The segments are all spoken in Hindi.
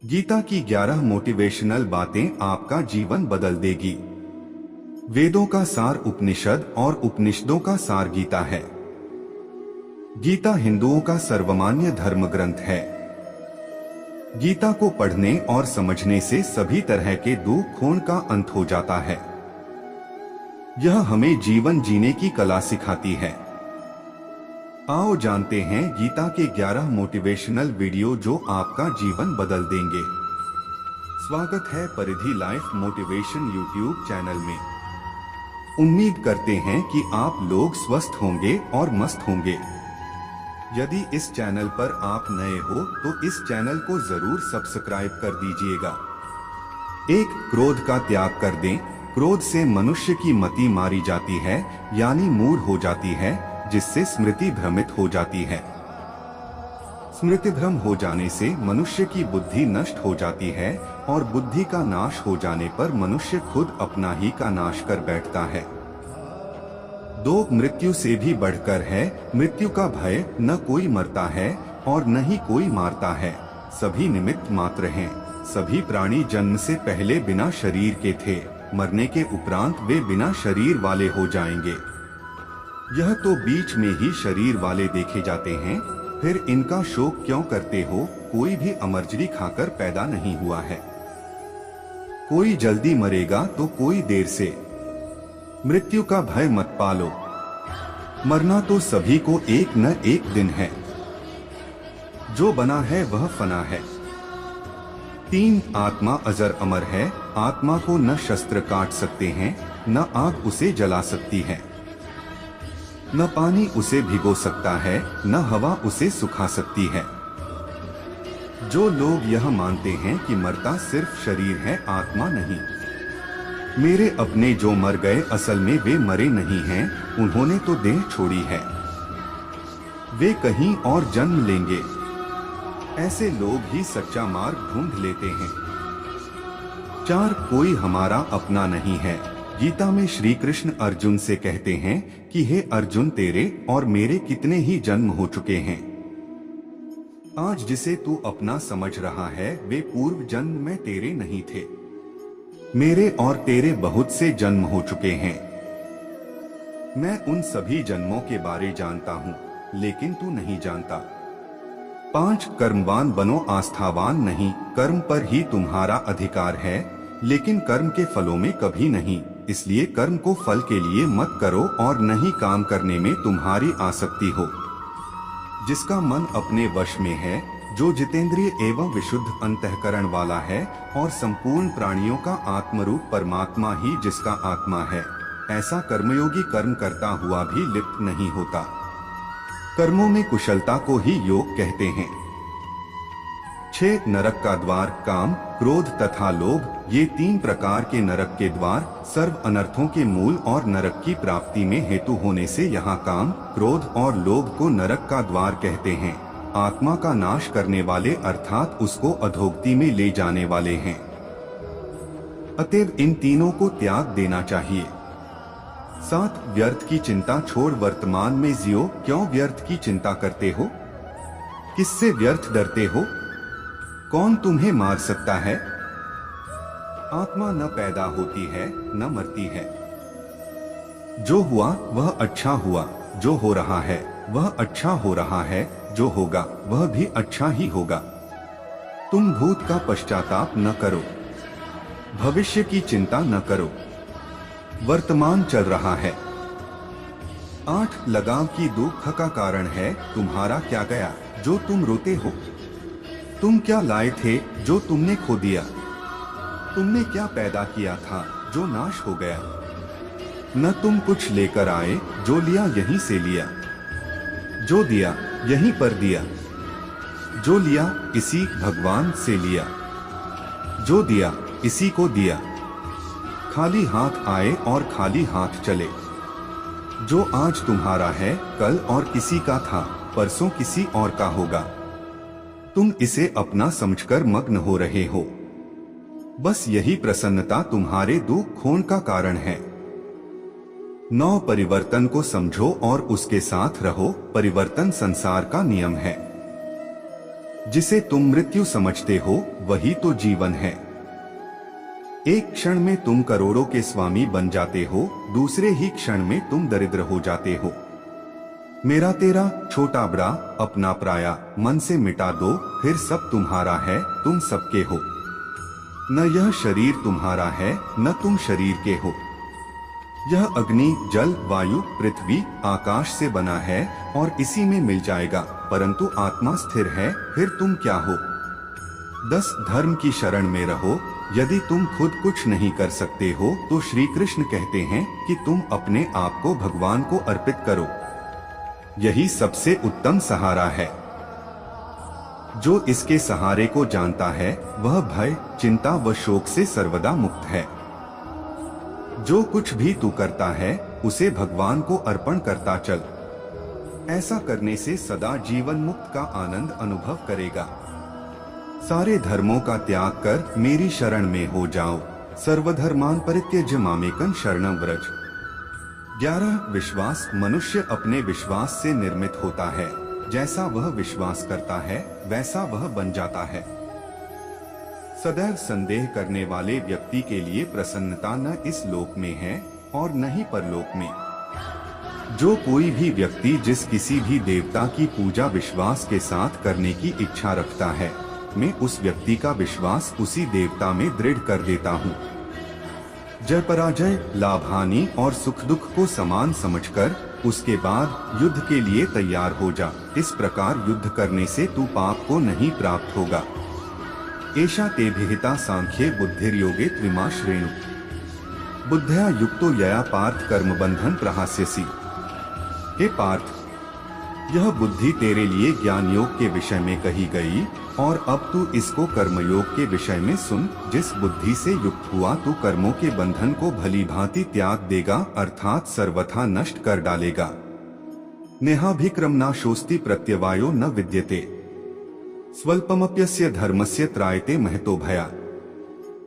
गीता की 11 मोटिवेशनल बातें आपका जीवन बदल देगी। वेदों का सार उपनिषद और उपनिषदों का सार गीता है। गीता हिंदुओं का सर्वमान्य धर्म ग्रंथ है। गीता को पढ़ने और समझने से सभी तरह के दुख खून का अंत हो जाता है। यह हमें जीवन जीने की कला सिखाती है। आओ जानते हैं गीता के 11 मोटिवेशनल वीडियो जो आपका जीवन बदल देंगे। स्वागत है परिधि लाइफ मोटिवेशन यूट्यूब चैनल में। उम्मीद करते हैं कि आप लोग स्वस्थ होंगे और मस्त होंगे। यदि इस चैनल पर आप नए हो तो इस चैनल को जरूर सब्सक्राइब कर दीजिएगा। एक, क्रोध का त्याग कर दें। क्रोध से मनुष्य की मति मारी जाती है, यानी मूढ़ हो जाती है, जिससे स्मृति भ्रमित हो जाती है। स्मृति भ्रम हो जाने से मनुष्य की बुद्धि नष्ट हो जाती है और बुद्धि का नाश हो जाने पर मनुष्य खुद अपना ही का नाश कर बैठता है। 2, मृत्यु से भी बढ़कर है। मृत्यु का भय न कोई मरता है और न ही कोई मारता है। सभी निमित्त मात्र हैं। सभी प्राणी जन्म से पहले बिना शरीर के थे। मरने के उपरांत वे बिना शरीर वाले हो जाएंगे। यह तो बीच में ही शरीर वाले देखे जाते हैं। फिर इनका शोक क्यों करते हो? कोई भी अमरजरी खाकर पैदा नहीं हुआ है। कोई जल्दी मरेगा तो कोई देर से। मृत्यु का भय मत पालो। मरना तो सभी को एक न एक दिन है। जो बना है वह फना है। 3, आत्मा अजर अमर है। आत्मा को न शस्त्र काट सकते हैं, न आग उसे जला सकती है, न पानी उसे भिगो सकता है, न हवा उसे सुखा सकती है। जो लोग यह मानते हैं कि मरता सिर्फ शरीर है, आत्मा नहीं। मेरे अपने जो मर गए असल में वे मरे नहीं हैं, उन्होंने तो देह छोड़ी है। वे कहीं और जन्म लेंगे। ऐसे लोग ही सच्चा मार्ग ढूंढ लेते हैं। 4, कोई हमारा अपना नहीं है। गीता में श्री कृष्ण अर्जुन से कहते हैं कि हे अर्जुन, तेरे और मेरे कितने ही जन्म हो चुके हैं। आज जिसे तू अपना समझ रहा है वे पूर्व जन्म में तेरे नहीं थे। मेरे और तेरे बहुत से जन्म हो चुके हैं। मैं उन सभी जन्मों के बारे जानता हूँ, लेकिन तू नहीं जानता। 5, कर्मवान बनो, आस्थावान नहीं। कर्म पर ही तुम्हारा अधिकार है, लेकिन कर्म के फलों में कभी नहीं। इसलिए कर्म को फल के लिए मत करो और न ही काम करने में तुम्हारी आसक्ति हो। जिसका मन अपने वश में है, जो जितेंद्रिय एवं विशुद्ध अंतःकरण वाला है और संपूर्ण प्राणियों का आत्मरूप परमात्मा ही जिसका आत्मा है, ऐसा कर्मयोगी कर्म करता हुआ भी लिप्त नहीं होता। कर्मों में कुशलता को ही योग कहते हैं। 6, नरक का द्वार काम, क्रोध तथा लोभ, ये 3 प्रकार के नरक के द्वार सर्व अनर्थों के मूल और नरक की प्राप्ति में हेतु होने से यहाँ काम, क्रोध और लोभ को नरक का द्वार कहते हैं। आत्मा का नाश करने वाले अर्थात उसको अधोगति में ले जाने वाले हैं। अतएव इन तीनों को त्याग देना चाहिए। 7, व्यर्थ की चिंता छोड़ वर्तमान में जियो। क्यों व्यर्थ की चिंता करते हो? किससे व्यर्थ डरते हो? कौन तुम्हें मार सकता है? आत्मा न पैदा होती है न मरती है। जो हुआ वह अच्छा हुआ, जो हो रहा है वह अच्छा हो रहा है, जो होगा वह भी अच्छा ही होगा। तुम भूत का पश्चाताप न करो, भविष्य की चिंता न करो। वर्तमान चल रहा है। 8, लगाव की दुख का कारण है तुम्हारा क्या गया जो तुम रोते हो? तुम क्या लाए थे जो तुमने खो दिया? तुमने क्या पैदा किया था जो नाश हो गया? न तुम कुछ लेकर आए, जो लिया यहीं से लिया। जो दिया यहीं पर दिया। जो लिया इसी भगवान से लिया। जो दिया इसी को दिया। खाली हाथ आए और खाली हाथ चले। जो आज तुम्हारा है कल और किसी का था, परसों किसी और का होगा। तुम इसे अपना समझकर मग्न हो रहे हो। बस यही प्रसन्नता तुम्हारे दुख खोन का कारण है। 9, परिवर्तन को समझो और उसके साथ रहो। परिवर्तन संसार का नियम है। जिसे तुम मृत्यु समझते हो वही तो जीवन है। एक क्षण में तुम करोड़ों के स्वामी बन जाते हो, दूसरे ही क्षण में तुम दरिद्र हो जाते हो। मेरा तेरा, छोटा बड़ा, अपना पराया मन से मिटा दो, फिर सब तुम्हारा है, तुम सबके हो। न यह शरीर तुम्हारा है, न तुम शरीर के हो। यह अग्नि, जल, वायु, पृथ्वी, आकाश से बना है और इसी में मिल जाएगा, परंतु आत्मा स्थिर है, फिर तुम क्या हो? 10 धर्म की शरण में रहो। यदि तुम खुद कुछ नहीं कर सकते हो तो श्री कृष्ण कहते हैं कि तुम अपने आप को भगवान को अर्पित करो। यही सबसे उत्तम सहारा है। जो इसके सहारे को जानता है वह भय, चिंता व शोक से सर्वदा मुक्त है। जो कुछ भी तू करता है उसे भगवान को अर्पण करता चल। ऐसा करने से सदा जीवन मुक्त का आनंद अनुभव करेगा। सारे धर्मों का त्याग कर मेरी शरण में हो जाओ। सर्वधर्मान परित्यज्य मामेकं शरणं व्रज। 11 विश्वास। मनुष्य अपने विश्वास से निर्मित होता है। जैसा वह विश्वास करता है वैसा वह बन जाता है। सदैव संदेह करने वाले व्यक्ति के लिए प्रसन्नता न इस लोक में है और न ही परलोक में। जो कोई भी व्यक्ति जिस किसी भी देवता की पूजा विश्वास के साथ करने की इच्छा रखता है, मैं उस व्यक्ति का विश्वास उसी देवता में दृढ़ कर देता हूँ। जय पराजय, लाभ हानि और सुख दुख को समान समझकर उसके बाद युद्ध के लिए तैयार हो जा। इस प्रकार युद्ध करने से तू पाप को नहीं प्राप्त होगा। एषा ते विहिता सांख्ये बुद्धिर्योगे त्रिमा श्रेणु। बुद्धया युक्तो यया पार्थ कर्म बंधन प्रहास्यसि। हे पार्थ, यह बुद्धि तेरे लिए ज्ञान योग के विषय में कही गई और अब तू इसको कर्मयोग के विषय में सुन। जिस बुद्धि से युक्त हुआ तू कर्मों के बंधन को भली भांति त्याग देगा, अर्थात सर्वथा नष्ट कर डालेगा। नेहाभिक्रम नाशोस्ति प्रत्यवायो न विद्यते। स्वल्पमप्यस्य धर्मस्य त्रायते महतो भया।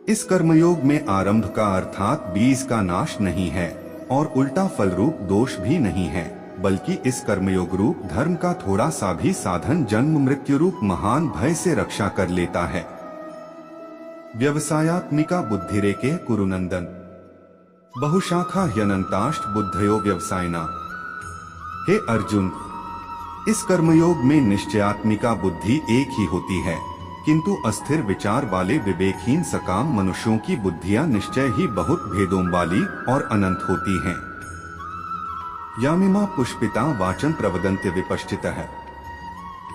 इस कर्मयोग में आरंभ का अर्थात बीज का नाश नहीं है और उल्टा फल रूप दोष भी नहीं है, बल्कि इस कर्मयोग रूप धर्म का थोड़ा सा भी साधन जन्म मृत्यु रूप महान भय से रक्षा कर लेता है। व्यवसायात्मिका बुद्धिरेके कुरुनंदन। बहुशाखा ह्यनंताष्ट बुद्धयो व्यवसायिना। हे अर्जुन, इस कर्मयोग में निश्चयात्मिका बुद्धि एक ही होती है, किंतु अस्थिर विचार वाले विवेकहीन सकाम मनुष्यों की बुद्धियां निश्चय ही बहुत भेदों वाली और अनंत होती हैं। यामिमा पुष्पिता वाचन प्रवदन्त्य विपश्चितः।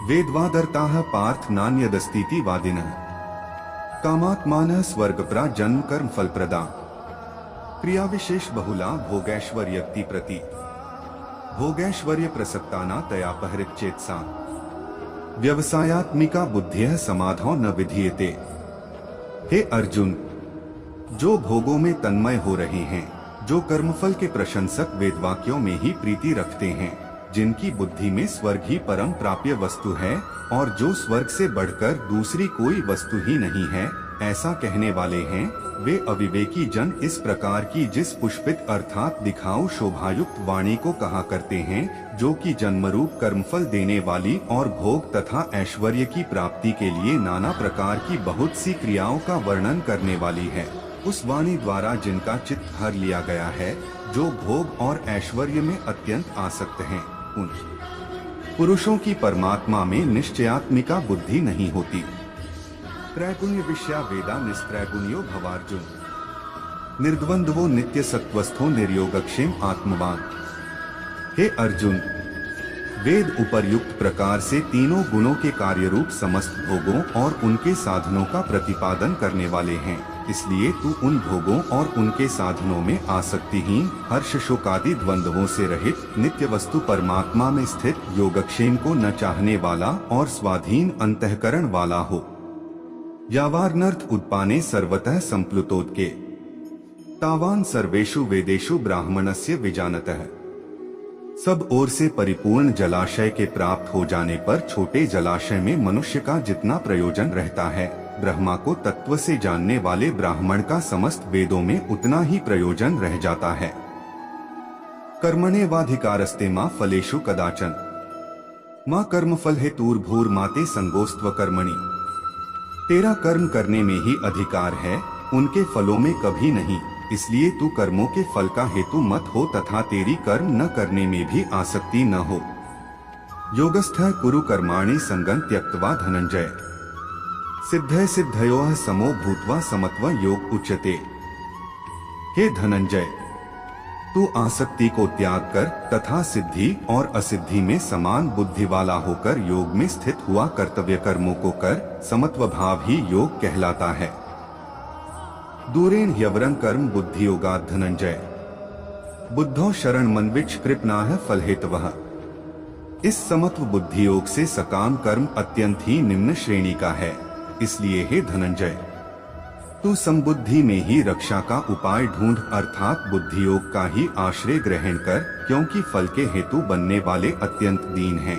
वेदवादर्ताः पार्थ नान्यदस्तीति वादिनः। कामात्मानः स्वर्गप्रा जन्म कर्म फलप्रदा। क्रिया विशेष बहुला भोगैश्वर्यक्ति प्रति। भोगैश्वर्य प्रसक्ताना तया पहरिच्चेत्सा। व्यवसायात्मिका बुद्धिः समाधौ न विधीयते। हे अर्जुन, जो भोगों में तन्मय हो रहे हैं, जो कर्मफल के प्रशंसक वेदवाक्यों में ही प्रीति रखते हैं, जिनकी बुद्धि में स्वर्ग ही परम प्राप्य वस्तु है और जो स्वर्ग से बढ़कर दूसरी कोई वस्तु ही नहीं है, ऐसा कहने वाले हैं, वे अविवेकी जन इस प्रकार की जिस पुष्पित अर्थात दिखाऊ शोभायुक्त वाणी को कहा करते हैं, जो कि जन्मरूप कर्मफल देने वाली और भोग तथा ऐश्वर्य की प्राप्ति के लिए नाना प्रकार की बहुत सी क्रियाओं का वर्णन करने वाली है। उस वाणी द्वारा जिनका चित्त हर लिया गया है, जो भोग और ऐश्वर्य में अत्यंत आसक्त हैं, उन पुरुषों की परमात्मा में निश्चयात्मिका बुद्धि नहीं होती। त्रैगुण्य विषया वेदा निस्त्रैगुण्यो भवार्जुन। निर्द्वंद्वो नित्य सत्वस्थो निर्योगक्षेम आत्मवान। हे अर्जुन, वेद उपर्युक्त प्रकार से तीनों गुणों के कार्य रूप समस्त भोगों और उनके साधनों का प्रतिपादन करने वाले हैं, इसलिए तू उन भोगों और उनके साधनों में आसक्तिहीन, हर्ष शोकादि द्वंद्वों से रहित, नित्य वस्तु परमात्मा में स्थित, योगक्षेम को न चाहने वाला और स्वाधीन अंतःकरण वाला हो। यावानर्थ उत्पाने सर्वतः संप्लुतोदके। तावान सर्वेषु वेदेषु ब्राह्मणस्य विजानतः। सब ओर से परिपूर्ण जलाशय के प्राप्त हो जाने पर छोटे जलाशय में मनुष्य का जितना प्रयोजन रहता है, ब्रह्मा को तत्व से जानने वाले ब्राह्मण का समस्त वेदों में उतना ही प्रयोजन रह जाता है। कर्मण्येवाधिकारस्ते मा फलेषु कदाचन। माँ कर्मफल हेतुर्भूर माते संगोस्त्व कर्मणि। तेरा कर्म करने में ही अधिकार है, उनके फलों में कभी नहीं। इसलिए तू कर्मों के फल का हेतु मत हो तथा तेरी कर्म न करने में भी आसक्ति न हो। योगस्थः कुरु कर्माणि संगं त्यक्त्वा धनंजय। सिद्धय सिद्धयोः समो भूत्वा समत्व योग उच्यते। हे धनंजय, तू आसक्ति को त्याग कर तथा सिद्धि और असिद्धि में समान बुद्धि वाला होकर योग में स्थित हुआ कर्तव्य कर्मों को कर। समत्व भाव ही योग कहलाता है। दूरेण ह्यवरं कर्म बुद्धि योगात् धनंजय। बुद्धौ शरण मन्विच्छ कृपणाः फलहेतवः। इस समत्व बुद्धि योग से सकाम कर्म अत्यंत ही निम्न श्रेणी का है। इसलिए हे धनंजय, तू समबुद्धि में ही रक्षा का उपाय ढूंढ अर्थात बुद्धि योग का ही आश्रय ग्रहण कर, क्योंकि फल के हेतु बनने वाले अत्यंत दीन हैं।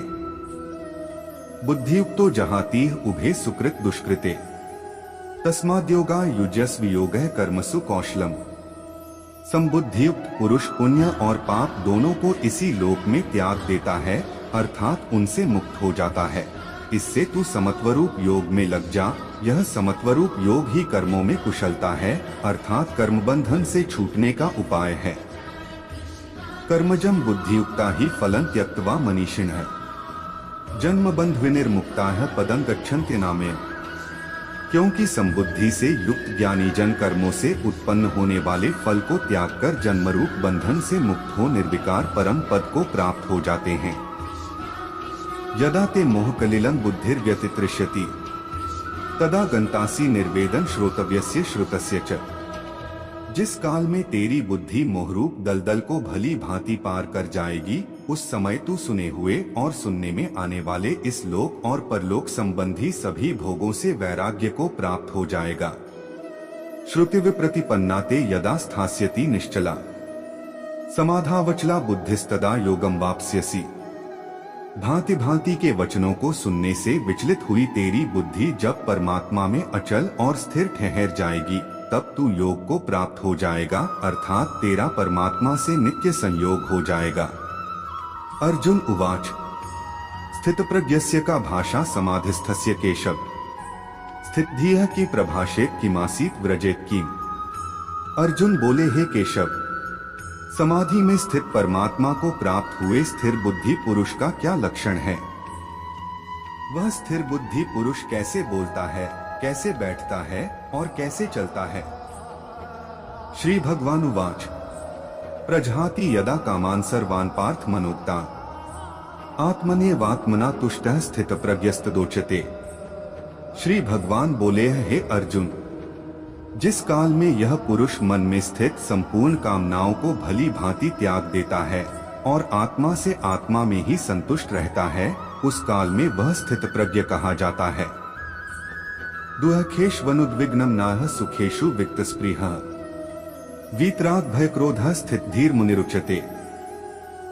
बुद्धियुक्तो जहातीह उभे सुकृत दुष्कृते। तस्माद्योगा युज्यस्व योगः कर्मसु कौशलम। समबुद्धियुक्त पुरुष पुण्य और पाप दोनों को इसी लोक में त्याग देता है, अर्थात उनसे मुक्त हो जाता है। इससे तू समत्वरूप योग में लग जा। यह समत्वरूप योग ही कर्मों में कुशलता है, अर्थात कर्म बंधन से छूटने का उपाय है। कर्मजम बुद्धियुक्ता ही फलं त्यक्त्वा मनीषिणः। जन्म बंध विनिर्मुक्ताः पदं गच्छन्ति नामे। क्योंकि समबुद्धि से युक्त ज्ञानी जन कर्मों से उत्पन्न होने वाले फल को त्याग कर जन्मरूप बंधन से मुक्त हो निर्विकार परम पद को प्राप्त हो जाते हैं। यदा ते मोहकलिलं बुद्धिर्व्यतितृष्यति तदा गंतासि निर्वेदन श्रोतव्यस्य श्रुतस्य च। जिस काल में तेरी बुद्धि मोहरूप दलदल को भली भांति पार कर जाएगी, उस समय तू सुने हुए और सुनने में आने वाले इस लोक और परलोक संबंधी सभी भोगों से वैराग्य को प्राप्त हो जाएगा। श्रुति विप्रतिपन्ना ते यदा स्थास्यति निश्चला समाधावचला बुद्धिस्तदा योगम वाप्स्यसि। भांति भांति के वचनों को सुनने से विचलित हुई तेरी बुद्धि जब परमात्मा में अचल और स्थिर ठहर जाएगी, तब तू योग को प्राप्त हो जाएगा, अर्थात तेरा परमात्मा से नित्य संयोग हो जाएगा। अर्जुन उवाच स्थितप्रज्ञस्य का भाषा समाधिस्थस्य केशव। स्थितधियः की प्रभाषेत किमासीत व्रजेत कीम। अर्जुन बोले, हे केशव, समाधि में स्थित परमात्मा को प्राप्त हुए स्थिर बुद्धि पुरुष का क्या लक्षण है? वह स्थिर बुद्धि पुरुष कैसे बोलता है, कैसे बैठता है और कैसे चलता है? श्री भगवानुवाच प्रजहाति यदा कामान् सर्वान् पार्थ मनोक्तान् आत्मनेवात्मना तुष्टः स्थितप्रज्ञस्तदोच्यते। श्री भगवान बोले, हे अर्जुन, जिस काल में यह पुरुष मन में स्थित संपूर्ण कामनाओं को भली भांति त्याग देता है और आत्मा से आत्मा में ही संतुष्ट रहता है, उस काल में वह स्थित प्रज्ञ कहा जाता है। दुःखेष्वनुद्विग्नं नाह सुखेषु विक्तस्पृहः। वीतराग भय क्रोधः स्थितधीर मुनिरुच्यते।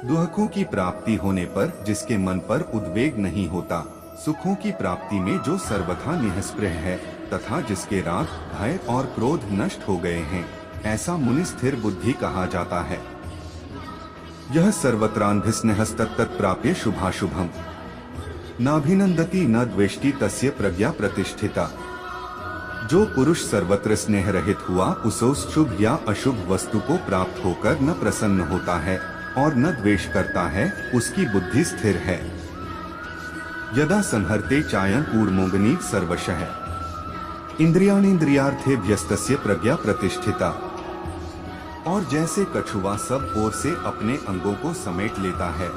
दुखों की प्राप्ति होने पर जिसके मन पर उद्वेग नहीं होता, सुखों की प्राप्ति में जो सर्वथा निःस्पृह है तथा जिसके राग भय और क्रोध नष्ट हो गए हैं, ऐसा मुनि स्थिर बुद्धि कहा जाता है। यह सर्वत्रान्भिस्नेहस्तत्तत् प्राप्य शुभाशुभम नाभिनंदति न द्वेष्टि तस्य प्रज्ञा प्रतिष्ठिता। जो पुरुष सर्वत्र स्नेह रहित हुआ, उसे शुभ या अशुभ वस्तु को प्राप्त होकर न प्रसन्न होता है और न द्वेष करता है, उसकी बुद्धि स्थिर है। यदा संहरते चायं कूर्मोगनी सर्वशः इंद्रियाणीन्द्रियार्थेभ्यस्तस्य प्रज्ञा प्रतिष्ठिता। और जैसे कछुआ सब ओर से अपने अंगों को समेट लेता है,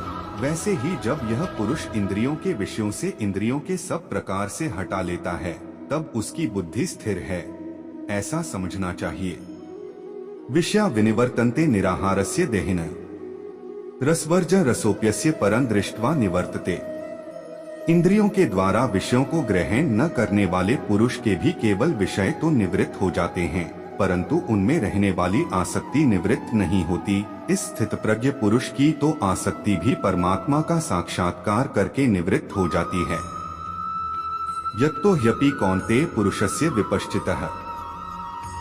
वैसे ही जब यह पुरुष इंद्रियों के विषयों से इंद्रियों के सब प्रकार से हटा लेता है, तब उसकी बुद्धि स्थिर है, ऐसा समझना चाहिए। विषया विनिवर्तन्ते निराहारस्य देहिनः रसवर्ज रसोप्यस्य परं दृष्ट्वा निवर्तते। इंद्रियों के द्वारा विषयों को ग्रहण न करने वाले पुरुष के भी केवल विषय तो निवृत्त हो जाते हैं, परंतु उनमें रहने वाली आसक्ति निवृत्त नहीं होती। इस स्थितप्रज्ञ पुरुष की तो आसक्ति भी परमात्मा का साक्षात्कार करके निवृत्त हो जाती है। यत्तो ह्यपि कौन्तेय पुरुषस्य विपश्चितः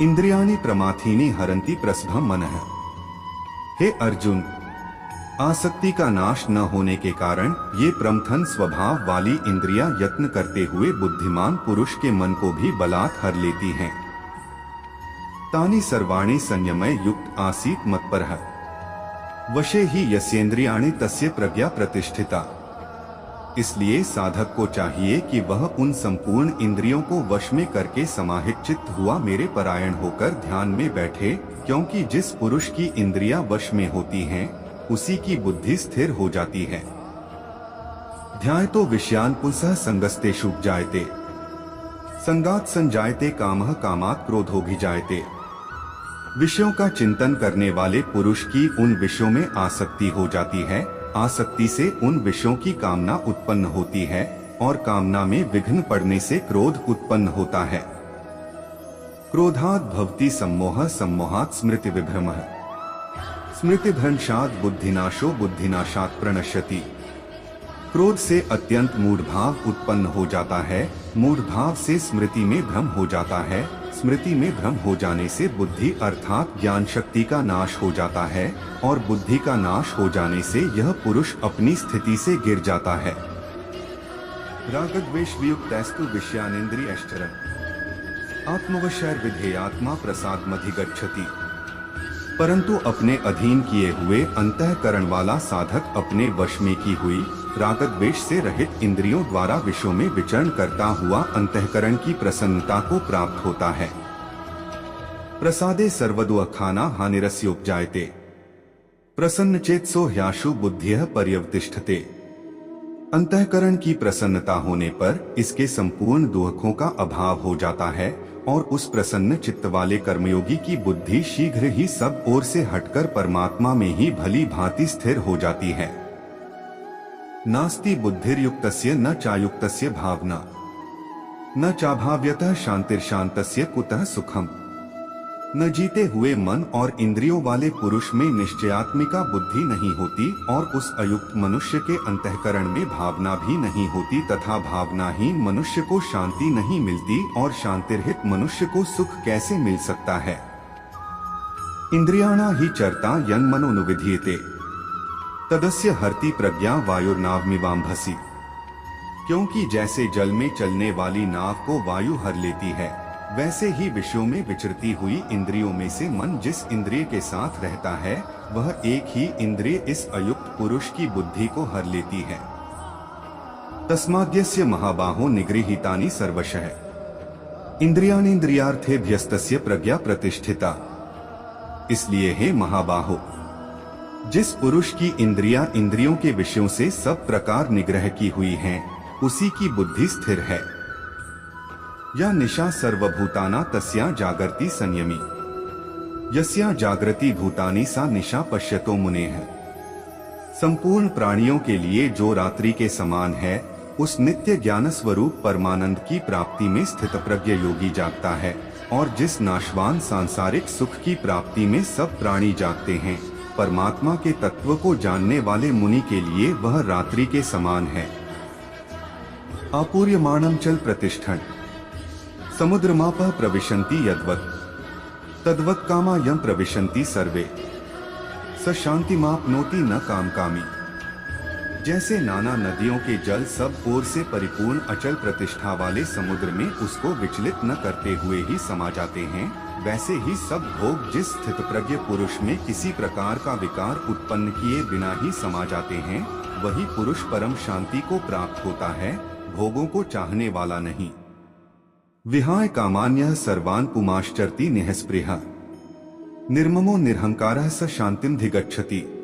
इंद्रियाणि प्रमाथीनि हरन्ति प्रसभं मनः। हे अर्जुन, आसक्ति का नाश न होने के कारण ये प्रमथन स्वभाव वाली इंद्रियां यत्न करते हुए बुद्धिमान पुरुष के मन को भी बलात् हर लेती हैं। तानि सर्वाणि संयमय युक्त आसीत मत्परः वशे ही यस्येन्द्रियाणि तस्य प्रज्ञा प्रतिष्ठिता। इसलिए साधक को चाहिए कि वह उन संपूर्ण इंद्रियों को वश में करके समाहित चित्त हुआ मेरे परायण होकर ध्यान में बैठे, क्योंकि जिस पुरुष की इंद्रियां वश में होती हैं, उसी की बुद्धि स्थिर हो जाती है। ध्यायतो विषयान् पुंसः संगस्तेषु जायते, संगात् संजायते कामः, कामात् क्रोधोऽभिजायते। विषयों का चिंतन करने वाले पुरुष की उन विषयों में आसक्ति हो जाती है, आसक्ति से उन विषयों की कामना उत्पन्न होती है और कामना में विघ्न पड़ने से क्रोध उत्पन्न होता है। क्रोधात् भवति सम्मोहः, सम्मोहात् स्मृति विभ्रमः, स्मृति भ्रंशात् बुद्धिनाशो, बुद्धिनाशात् प्रणश्यति। क्रोध से अत्यंत मूढ़भाव उत्पन्न हो जाता है, मूढ़भाव से स्मृति में भ्रम हो जाता है, स्मृति में भ्रम हो जाने से बुद्धि अर्थात ज्ञान शक्ति का नाश हो जाता है और बुद्धि का नाश हो जाने से यह पुरुष अपनी स्थिति से गिर जाता है। रागद्वेष वियुक्तस्तु विषयानिन्द्रियश्चरन् आत्मवशैर्विधेयात्मा प्रसादमधिगच्छति। परंतु अपने अधीन किए हुए अंतःकरण वाला साधक अपने वश में की हुई रागद्वेष से रहित इंद्रियों द्वारा विषयों में विचरण करता हुआ अंतःकरण की प्रसन्नता को प्राप्त होता है। प्रसादे सर्वदुःखाना हानिरस्योपजायते, प्रसन्न चेतसो ह्याशु बुद्धियः पर्यवतिष्ठते। अंतःकरण की प्रसन्नता होने पर इसके संपूर्ण दुखों का अभाव हो जाता है और उस प्रसन्न चित्त वाले कर्मयोगी की बुद्धि शीघ्र ही सब ओर से हटकर परमात्मा में ही भली भांति स्थिर हो जाती है। नास्ति बुद्धिर्युक्तस्य न चायुक्तस्य भावना, न चाभाव्यतः शांतिर्शांतस्य कुतः सुखम। न जीते हुए मन और इंद्रियों वाले पुरुष में निश्चयात्मिका बुद्धि नहीं होती और उस अयुक्त मनुष्य के अंतःकरण में भावना भी नहीं होती तथा भावनाहीन मनुष्य को शांति नहीं मिलती और शांतिरहित मनुष्य को सुख कैसे मिल सकता है। इंद्रियाणा ही चरता यन् मनोनुविधीयते, तदस्य हरति प्रज्ञा वायुर्नावमिवाम्भसि। क्योंकि जैसे जल में चलने वाली नाव को वायु हर लेती है, वैसे ही विषयों में विचरती हुई इंद्रियों में से मन जिस इंद्रिय के साथ रहता है, वह एक ही इंद्रिय इस अयुक्त पुरुष की बुद्धि को हर लेती है। तस्माद्यस्य महाबाहो निगृहीतानि सर्वशः इंद्रियाणीन्द्रियार्थेभ्यस्तस्य प्रज्ञा प्रतिष्ठिता। इसलिए हे महाबाहो, जिस पुरुष की इंद्रियां इंद्रियों के विषयों से सब प्रकार निग्रह की हुई हैं, उसी की बुद्धि स्थिर है। या निशा सर्वभूताना तस्या जागर्ति संयमी, यस्या जागृति भूतानि सा निशा पश्यतो मुनेः। संपूर्ण प्राणियों के लिए जो रात्रि के समान है, उस नित्य ज्ञान स्वरूप परमानंद की प्राप्ति में स्थित प्रज्ञ योगी जागता है और जिस नाशवान सांसारिक सुख की प्राप्ति में सब प्राणी जागते हैं, परमात्मा के तत्व को जानने वाले मुनि के लिए वह रात्रि के समान है। आपूर्यमाणं चल प्रतिष्ठन् समुद्रमापः प्रविशन्ति यद्वत्, तद्वत् कामा यं प्रविशन्ति सर्वे, स शान्तिमाप्नोति न कामकामी। जैसे नाना नदियों के जल सब ओर से परिपूर्ण अचल प्रतिष्ठा वाले समुद्र में उसको विचलित न करते हुए ही समा जाते हैं, वैसे ही सब भोग जिस स्थित प्रज्ञ पुरुष में किसी प्रकार का विकार उत्पन्न किए बिना ही समा जाते हैं, वही पुरुष परम शांति को प्राप्त होता है, भोगों को चाहने वाला नहीं। विहाय कामान्यः सर्वान् पुमाश्चरति निःस्पृहः, निर्ममो निरहंकारः स शांतिं धिगच्छति।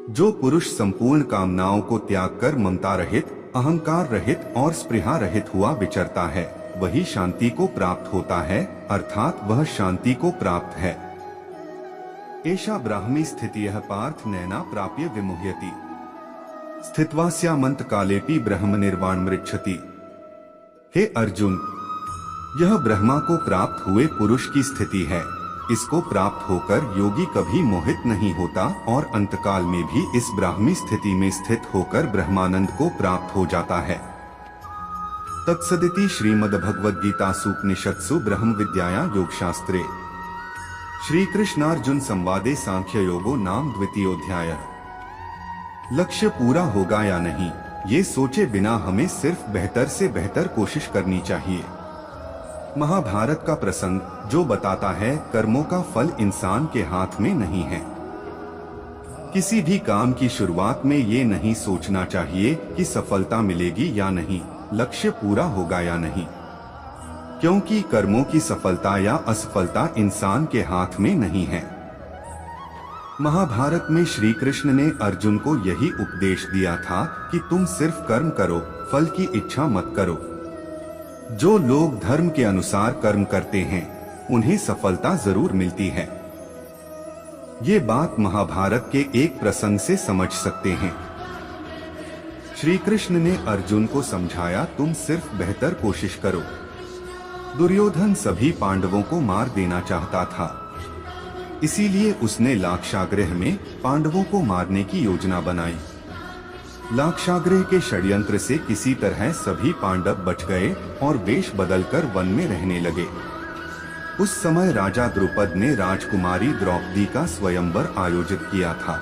जो पुरुष संपूर्ण कामनाओं को त्याग कर ममता रहित, अहंकार रहित और स्पृहा रहित हुआ विचरता है, वही शांति को प्राप्त होता है, अर्थात वह शांति को प्राप्त है। एषा ब्राह्मी स्थितियः पार्थ नैना प्राप्य विमुह्यति, स्थित्वास्यामन्त कालेपि ब्रह्म निर्वाण मृच्छति। हे अर्जुन, यह ब्रह्मा को प्राप्त हुए पुरुष की स्थिति है। इसको प्राप्त होकर योगी कभी मोहित नहीं होता और अंतकाल में भी इस ब्राह्मी स्थिति में स्थित होकर ब्रह्मानंद को प्राप्त हो जाता है। तत्सदिति श्रीमद्भगवद्गीतासूपनिषत्सु ब्रह्म विद्यायां योगशास्त्रे श्री कृष्णार्जुन संवादे सांख्य योगो नाम द्वितीयोऽध्यायः। लक्ष्य पूरा होगा या नहीं, ये सोचे बिना हमें सिर्फ बेहतर से बेहतर कोशिश करनी चाहिए। महाभारत का प्रसंग जो बताता है कर्मों का फल इंसान के हाथ में नहीं है। किसी भी काम की शुरुआत में ये नहीं सोचना चाहिए कि सफलता मिलेगी या नहीं, लक्ष्य पूरा होगा या नहीं, क्योंकि कर्मों की सफलता या असफलता इंसान के हाथ में नहीं है। महाभारत में श्री कृष्ण ने अर्जुन को यही उपदेश दिया था कि तुम सिर्फ कर्म करो, फल की इच्छा मत करो। जो लोग धर्म के अनुसार कर्म करते हैं उन्हें सफलता जरूर मिलती है। ये बात महाभारत के एक प्रसंग से समझ सकते हैं। श्री कृष्ण ने अर्जुन को समझाया, तुम सिर्फ बेहतर कोशिश करो। दुर्योधन सभी पांडवों को मार देना चाहता था, इसीलिए उसने लाक्षागृह में पांडवों को मारने की योजना बनाई। लाक्षागृह के षड्यंत्र से किसी तरह सभी पांडव बच गए और वेश बदलकर वन में रहने लगे। उस समय राजा द्रुपद ने राजकुमारी द्रौपदी का स्वयंवर आयोजित किया था।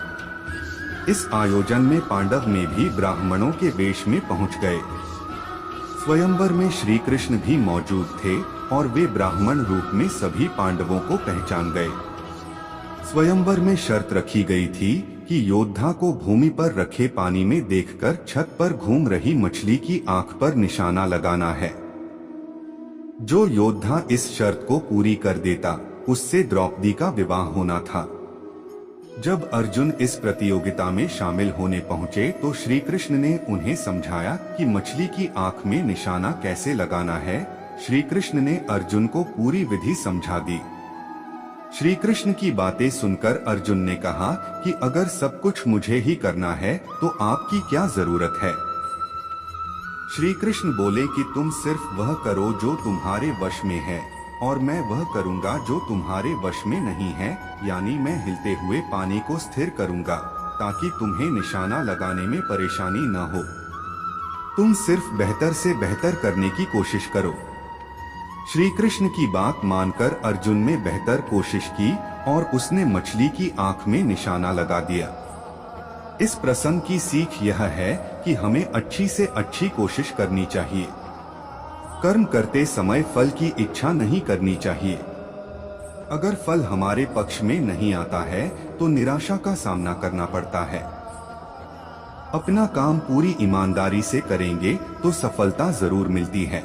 इस आयोजन में पांडव में भी ब्राह्मणों के वेश में पहुंच गए। स्वयंवर में श्री कृष्ण भी मौजूद थे और वे ब्राह्मण रूप में सभी पांडवों को पहचान गए। स्वयंवर में शर्त रखी गई थी कि योद्धा को भूमि पर रखे पानी में देखकर छत पर घूम रही मछली की आंख पर निशाना लगाना है। जो योद्धा इस शर्त को पूरी कर देता उससे द्रौपदी का विवाह होना था। जब अर्जुन इस प्रतियोगिता में शामिल होने पहुंचे तो श्री कृष्ण ने उन्हें समझाया कि मछली की आंख में निशाना कैसे लगाना है। श्री कृष्ण ने अर्जुन को पूरी विधि समझा दी। श्री कृष्ण की बातें सुनकर अर्जुन ने कहा कि अगर सब कुछ मुझे ही करना है तो आपकी क्या जरूरत है। श्री कृष्ण बोले कि तुम सिर्फ वह करो जो तुम्हारे वश में है और मैं वह करूंगा जो तुम्हारे वश में नहीं है, यानी मैं हिलते हुए पानी को स्थिर करूंगा ताकि तुम्हें निशाना लगाने में परेशानी न हो। तुम सिर्फ बेहतर से बेहतर करने की कोशिश करो। श्री कृष्ण की बात मानकर अर्जुन ने बेहतर कोशिश की और उसने मछली की आंख में निशाना लगा दिया। इस प्रसंग की सीख यह है कि हमें अच्छी से अच्छी कोशिश करनी चाहिए। कर्म करते समय फल की इच्छा नहीं करनी चाहिए। अगर फल हमारे पक्ष में नहीं आता है तो निराशा का सामना करना पड़ता है। अपना काम पूरी ईमानदारी से करेंगे तो सफलता जरूर मिलती है।